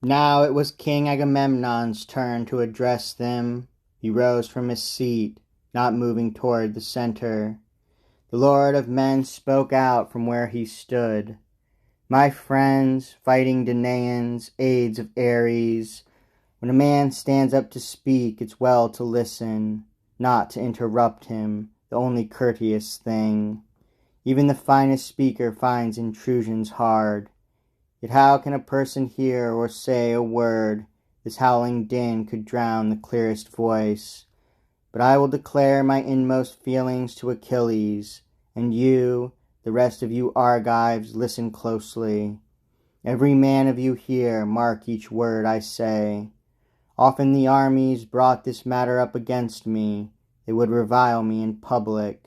Now it was King Agamemnon's turn to address them. He rose from his seat, not moving toward the center. The Lord of Men spoke out from where he stood. My friends, fighting Danaans, aides of Ares, when a man stands up to speak, it's well to listen, not to interrupt him, the only courteous thing. Even the finest speaker finds intrusions hard. Yet how can a person hear or say a word? This howling din could drown the clearest voice. But I will declare my inmost feelings to Achilles, and you, the rest of you Argives, listen closely. Every man of you here, mark each word I say. Often the armies brought this matter up against me. They would revile me in public.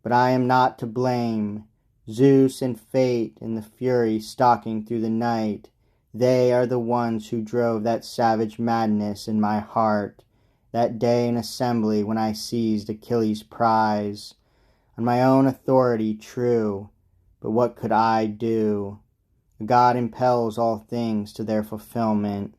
But I am not to blame. Zeus and fate and the fury stalking through the night, they are the ones who drove that savage madness in my heart, that day in assembly when I seized Achilles' prize. On my own authority, true, but what could I do? God impels all things to their fulfillment.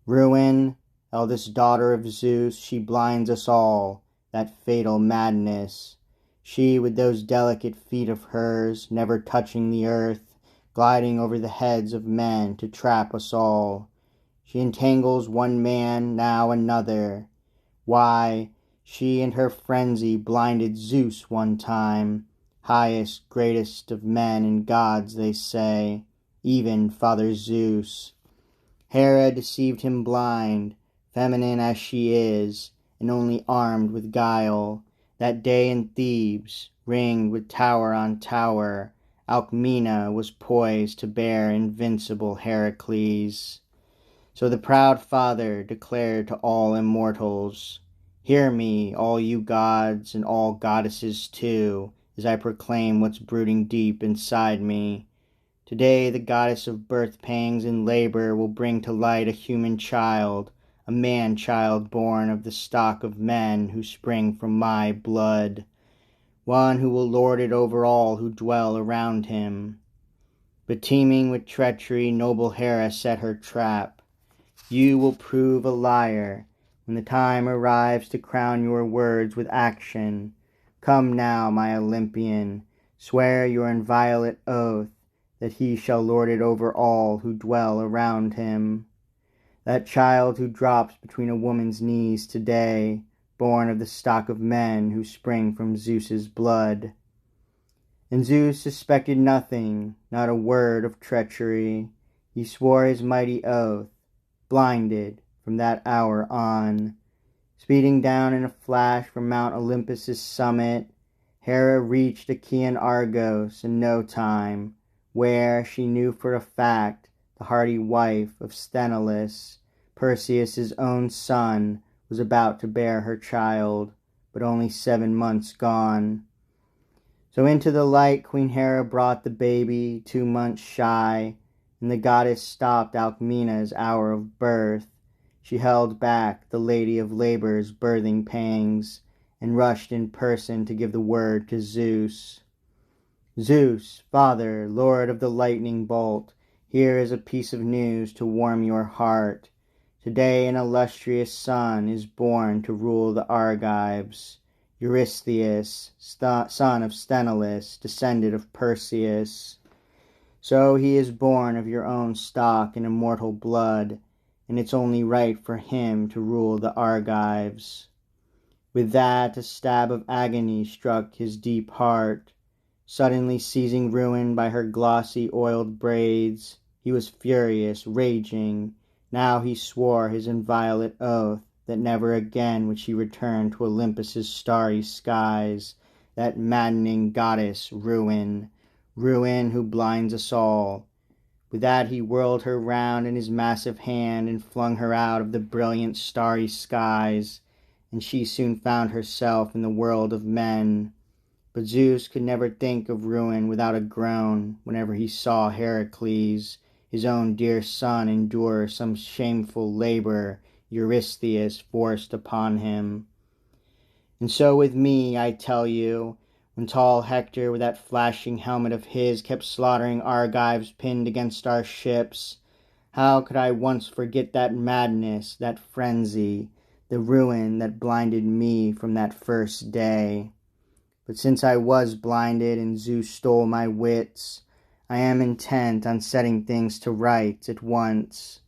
Ruin, eldest daughter of Zeus, she blinds us all, that fatal madness. She with those delicate feet of hers, never touching the earth, gliding over the heads of men to trap us all. She entangles one man, now another. Why, she and her frenzy blinded Zeus one time, highest, greatest of men and gods, they say, even Father Zeus. Hera deceived him blind, feminine as she is, and only armed with guile. That day in Thebes, ringed with tower on tower, Alcmena was poised to bear invincible Heracles. So the proud father declared to all immortals, hear me, all you gods and all goddesses too, as I proclaim what's brooding deep inside me. Today the goddess of birth pangs and labor will bring to light a human child, a man-child born of the stock of men who spring from my blood, one who will lord it over all who dwell around him. But teeming with treachery, noble Hera set her trap. You will prove a liar when the time arrives to crown your words with action. Come now, my Olympian, swear your inviolate oath that he shall lord it over all who dwell around him. That child who drops between a woman's knees today, born of the stock of men who spring from Zeus's blood. And Zeus suspected nothing, not a word of treachery. He swore his mighty oath, blinded from that hour on. Speeding down in a flash from Mount Olympus' summit, Hera reached Achaean Argos in no time, where she knew for a fact the hardy wife of Sthenelus, Perseus' own son, was about to bear her child, but only 7 months gone. So into the light Queen Hera brought the baby, 2 months shy, and the goddess stopped Alcmena's hour of birth. She held back the Lady of Labor's birthing pangs, and rushed in person to give the word to Zeus. Zeus, Father, Lord of the lightning bolt, here is a piece of news to warm your heart. Today an illustrious son is born to rule the Argives. Eurystheus, son of Sthenelus, descended of Perseus. So he is born of your own stock and immortal blood, and it's only right for him to rule the Argives. With that a stab of agony struck his deep heart. Suddenly seizing Ruin by her glossy oiled braids, he was furious, raging. Now he swore his inviolate oath that never again would she return to Olympus' starry skies, that maddening goddess Ruin, Ruin who blinds us all. With that he whirled her round in his massive hand and flung her out of the brilliant starry skies, and she soon found herself in the world of men. But Zeus could never think of Ruin without a groan whenever he saw Heracles, his own dear son, endure some shameful labor Eurystheus forced upon him. And so with me, I tell you, when tall Hector with that flashing helmet of his kept slaughtering Argives pinned against our ships, How could I once forget that madness, that frenzy, the ruin that blinded me from that first day? But since I was blinded and Zeus stole my wits, I am intent on setting things to rights at once.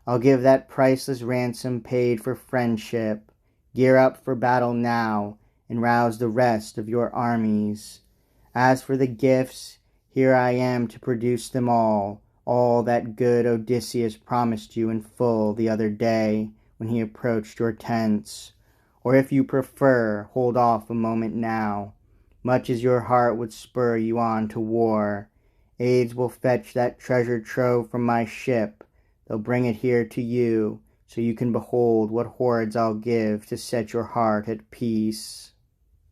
I'll give that priceless ransom paid for friendship, gear up for battle now, and rouse the rest of your armies. As for the gifts, here I am to produce them all that good Odysseus promised you in full the other day when he approached your tents. Or if you prefer, hold off a moment now. Much as your heart would spur you on to war, aids will fetch that treasure trove from my ship. They'll bring it here to you, so you can behold what hoards I'll give to set your heart at peace.